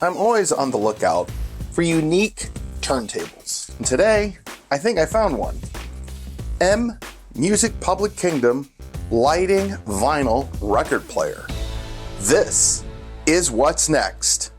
I'm always on the lookout for unique turntables. And today, I think I found one. M Music Public Kingdom Lighting Vinyl Record Player. This is what's next.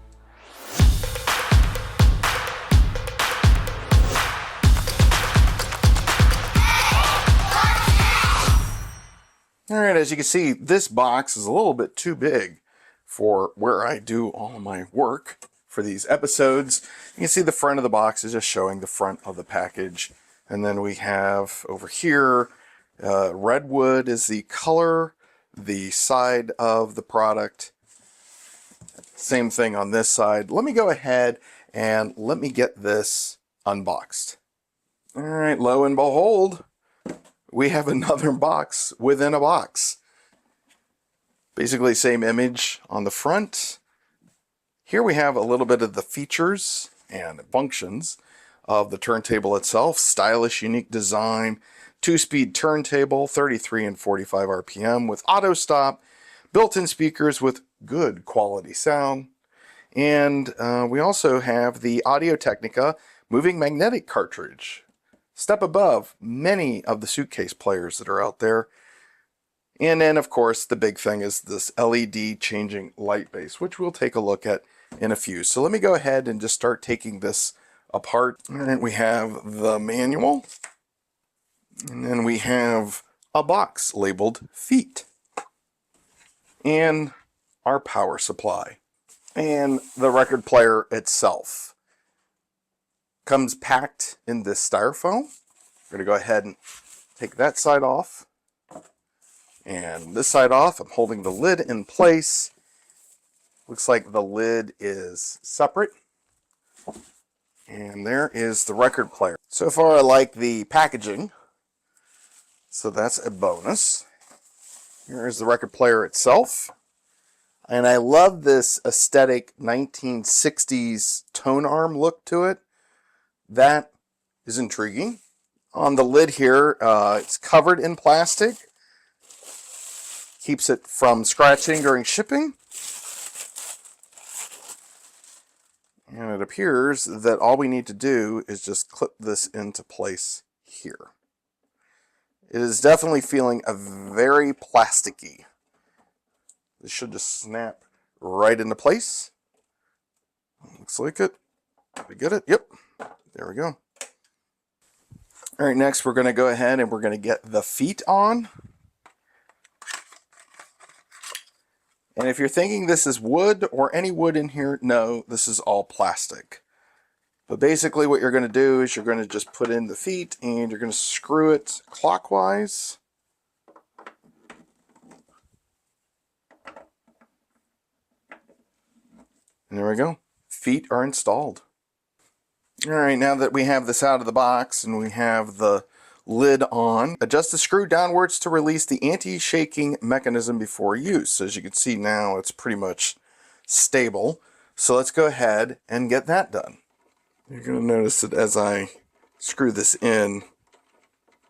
Alright, as you can see, this box is a little bit too big for where I do all my work for these episodes. You can see the front of the box is just showing the front of the package. And then we have over here, redwood is the color, the side of the product. Same thing on this side. Let me go ahead and let me get this unboxed. All right, lo and behold, we have another box within a box. Basically same image on the front. Here we have a little bit of the features and functions of the turntable itself. Stylish, unique design, 2-speed turntable, 33 and 45 RPM with auto stop, built-in speakers with good quality sound. And we also have the Audio-Technica moving magnetic cartridge. Step above many of the suitcase players that are out there. And then, of course, the big thing is this LED changing light base, which we'll take a look at in a few. So let me go ahead and just start taking this apart. And we have the manual. And then we have a box labeled feet. And our power supply. And the record player itself. Comes packed in this styrofoam. We're going to go ahead and take that side off. And this side off. I'm holding the lid in place. Looks like the lid is separate. And there is the record player. So far I like the packaging. So that's a bonus. Here is the record player itself. And I love this aesthetic 1960s tone arm look to it. That is intriguing. On the lid here, it's covered in plastic. Keeps it from scratching during shipping. And it appears that all we need to do is just clip this into place here. It is definitely feeling a very plasticky. This should just snap right into place. Looks like it. Did we get it? Yep. There we go. All right, next we're going to go ahead and we're going to get the feet on. And if you're thinking this is wood or any wood in here, no, this is all plastic. But basically what you're going to do is you're going to just put in the feet and you're going to screw it clockwise. And there we go. Feet are installed. All right, now that we have this out of the box and we have the lid on, adjust the screw downwards to release the anti-shaking mechanism before use. As you can see now, it's pretty much stable. So let's go ahead and get that done. You're going to notice that as I screw this in,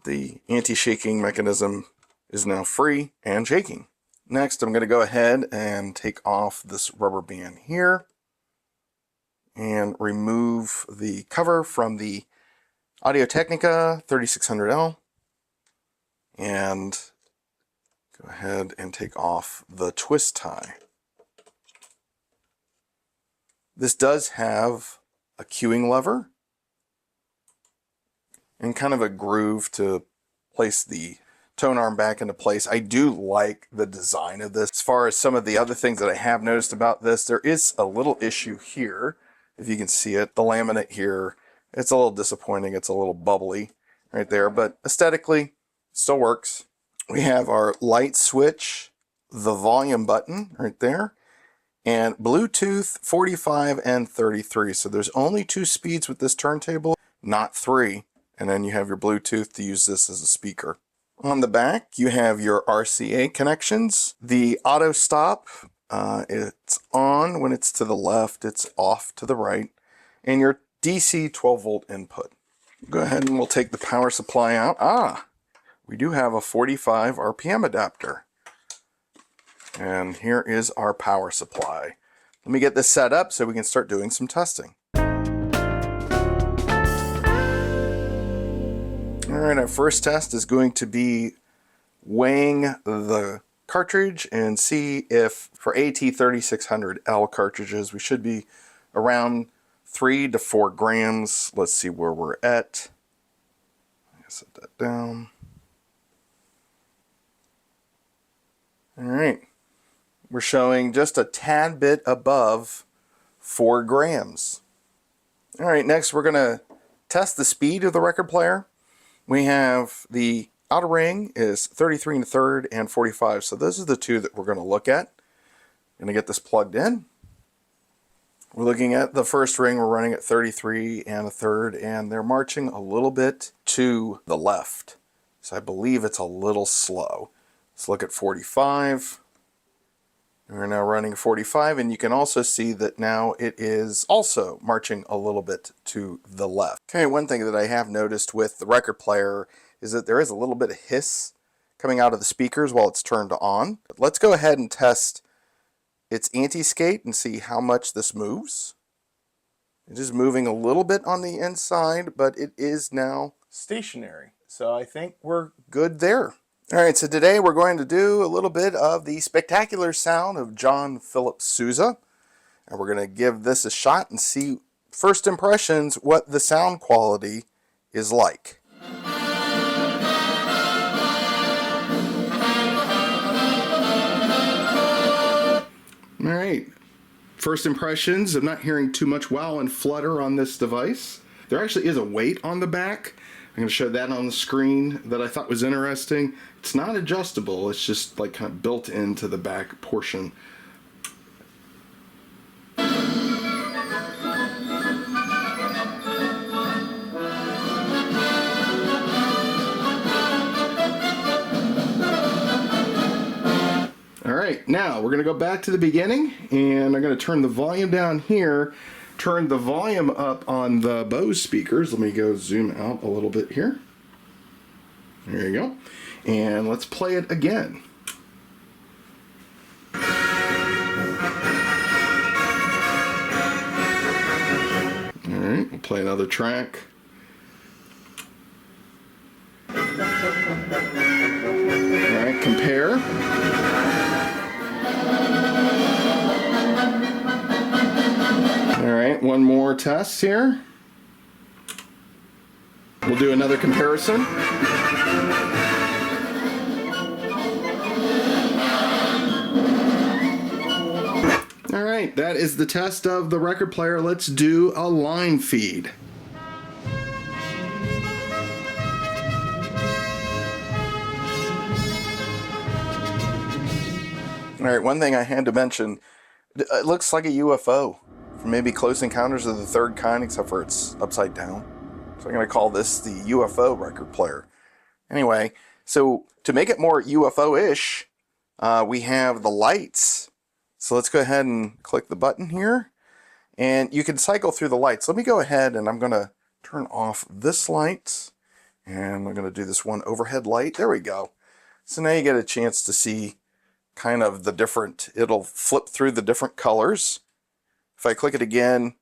the anti-shaking mechanism is now free and shaking. Next, I'm going to go ahead and take off this rubber band here and remove the cover from the Audio-Technica 3600L and go ahead and take off the twist tie. This does have a cueing lever and kind of a groove to place the tone arm back into place. I do like the design of this. As far as some of the other things that I have noticed about this, there is a little issue here. If you can see it, the laminate here, it's a little disappointing. It's a little bubbly right there, but aesthetically, it still works. We have our light switch, the volume button right there, and Bluetooth 45 and 33. So there's only 2 speeds with this turntable, not 3. And then you have your Bluetooth to use this as a speaker. On the back, you have your RCA connections, the auto stop. It's on when it's to the left, it's off to the right, and your DC 12 volt input. Go ahead and we'll take the power supply out. We do have a 45 RPM adapter. And here is our power supply. Let me get this set up so we can start doing some testing. Alright, our first test is going to be weighing the cartridge and see if for AT3600L cartridges we should be around 3 to 4 grams. Let's see where we're at. Set that down. Alright, we're showing just a tad bit above 4 grams. Alright, next we're going to test the speed of the record player. We have the outer ring is 33 1/3 and 45, so those are the two that we're going to look at. I'm going to get this plugged in. We're looking at the first ring, we're running at 33 1/3, and they're marching a little bit to the left. So I believe it's a little slow. Let's look at 45. We're now running 45, and you can also see that now it is also marching a little bit to the left. Okay, one thing that I have noticed with the record player is that there is a little bit of hiss coming out of the speakers while it's turned on. Let's go ahead and test its anti-skate and see how much this moves. It is moving a little bit on the inside, but it is now stationary. So I think we're good there. Alright, so today we're going to do a little bit of the spectacular sound of John Philip Sousa. And we're going to give this a shot and see, first impressions, what the sound quality is like. Alright, first impressions, I'm not hearing too much wow and flutter on this device. There actually is a weight on the back. I'm going to show that on the screen that I thought was interesting. It's not adjustable, it's just like kind of built into the back portion. Alright, now we're going to go back to the beginning, and I'm going to turn the volume down here, turn the volume up on the Bose speakers. Let me go zoom out a little bit here. There you go. And let's play it again. Alright, we'll play another track. Alright, compare. Alright, one more test here. We'll do another comparison. Alright, that is the test of the record player. Let's do a line feed. Alright, one thing I had to mention, it looks like a UFO from maybe Close Encounters of the Third Kind, except for it's upside down. So I'm going to call this the UFO record player. Anyway, so to make it more UFO-ish, we have the lights. So let's go ahead and click the button here, and you can cycle through the lights. Let me go ahead and I'm going to turn off this light, and I'm going to do this one overhead light. There we go. So now you get a chance to see kind of the different, it'll flip through the different colors. If I click it again,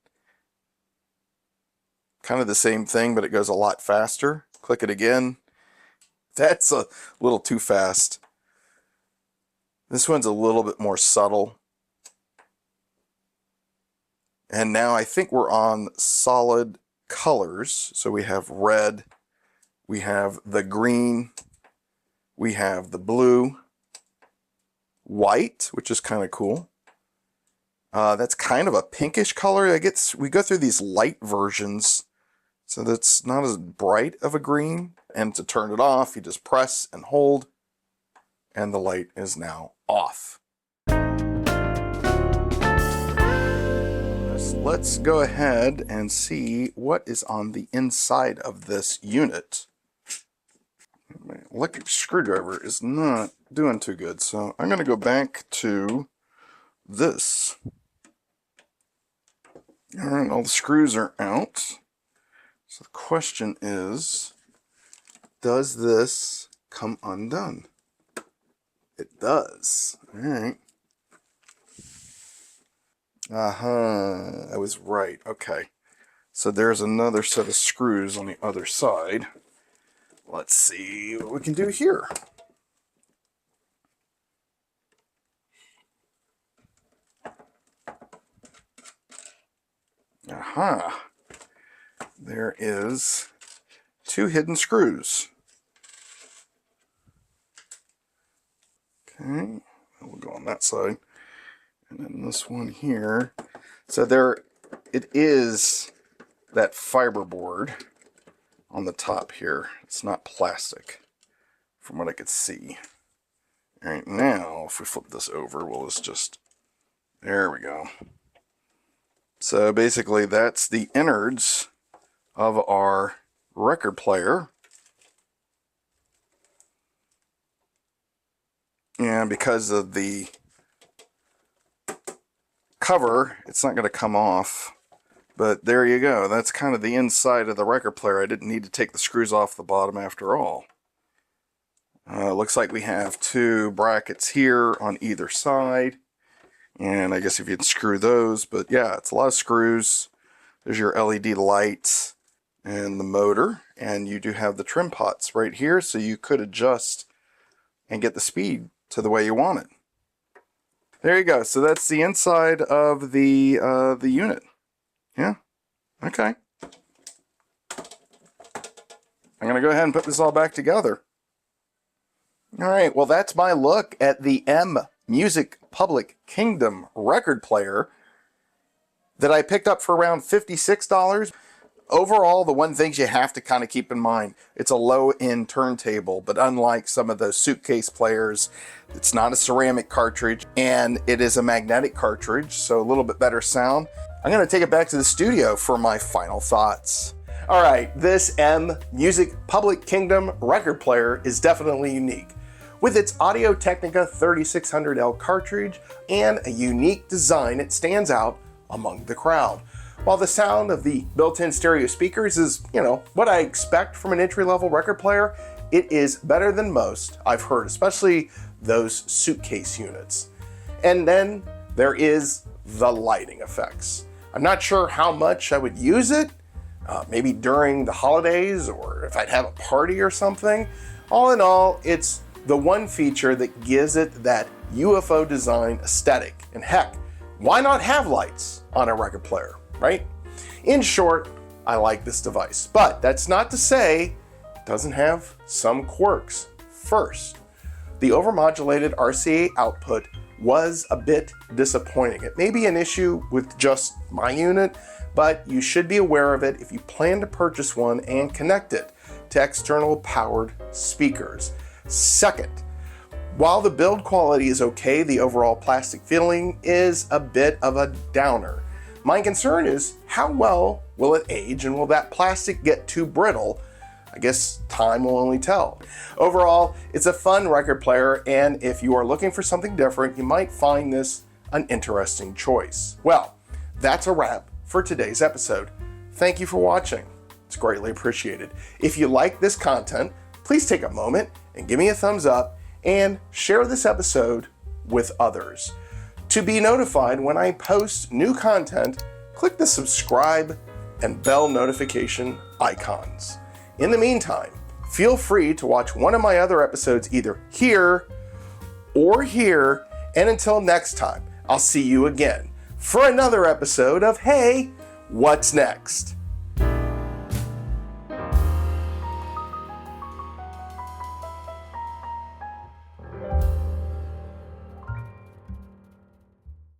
kind of the same thing, but it goes a lot faster. Click it again. That's a little too fast. This one's a little bit more subtle. And now I think we're on solid colors. So we have red, we have the green, we have the blue, white, which is kind of cool. That's kind of a pinkish color. We go through these light versions, so that's not as bright of a green. And to turn it off, you just press and hold, and the light is now off. Let's go ahead and see what is on the inside of this unit. My electric screwdriver is not doing too good, so I'm going to go back to this. Alright, all the screws are out. So the question is, does this come undone? It does. Alright. I was right. Okay. So there's another set of screws on the other side. Let's see what we can do here. There is 2 hidden screws. Okay, we'll go on that side. And then this one here. So there it is, that fiberboard on the top here. It's not plastic from what I could see. All right, now if we flip this over, well, it's just, there we go. So basically that's the innards of our record player. And because of the cover, it's not going to come off. But there you go. That's kind of the inside of the record player. I didn't need to take the screws off the bottom after all. Looks like we have 2 brackets here on either side. And I guess if you'd screw those, but yeah, it's a lot of screws. There's your LED lights and the motor. And you do have the trim pots right here, so you could adjust and get the speed to the way you want it. There you go. So that's the inside of the unit. Yeah. Okay. I'm going to go ahead and put this all back together. All right. Well, that's my look at the M Music Public Kingdom record player that I picked up for around $56. Overall, the one things you have to kind of keep in mind, it's a low-end turntable, but unlike some of those suitcase players, it's not a ceramic cartridge, and it is a magnetic cartridge, so a little bit better sound. I'm going to take it back to the studio for my final thoughts. All right, this M Music Public Kingdom record player is definitely unique, with its Audio-Technica 3600L cartridge and a unique design. It stands out among the crowd. While the sound of the built-in stereo speakers is, what I expect from an entry-level record player, it is better than most I've heard, especially those suitcase units. And then there is the lighting effects. I'm not sure how much I would use it, maybe during the holidays or if I'd have a party or something. All in all, it's the one feature that gives it that UFO design aesthetic. And heck, why not have lights on a record player? Right? In short, I like this device, but that's not to say it doesn't have some quirks. First, the overmodulated RCA output was a bit disappointing. It may be an issue with just my unit, but you should be aware of it if you plan to purchase one and connect it to external powered speakers. Second, while the build quality is okay, the overall plastic feeling is a bit of a downer. My concern is how well will it age, and will that plastic get too brittle? I guess time will only tell. Overall, it's a fun record player, and if you are looking for something different, you might find this an interesting choice. Well, that's a wrap for today's episode. Thank you for watching. It's greatly appreciated. If you like this content, please take a moment and give me a thumbs up and share this episode with others. To be notified when I post new content, click the subscribe and bell notification icons. In the meantime, feel free to watch one of my other episodes either here or here, and until next time, I'll see you again for another episode of Hey, What's Next?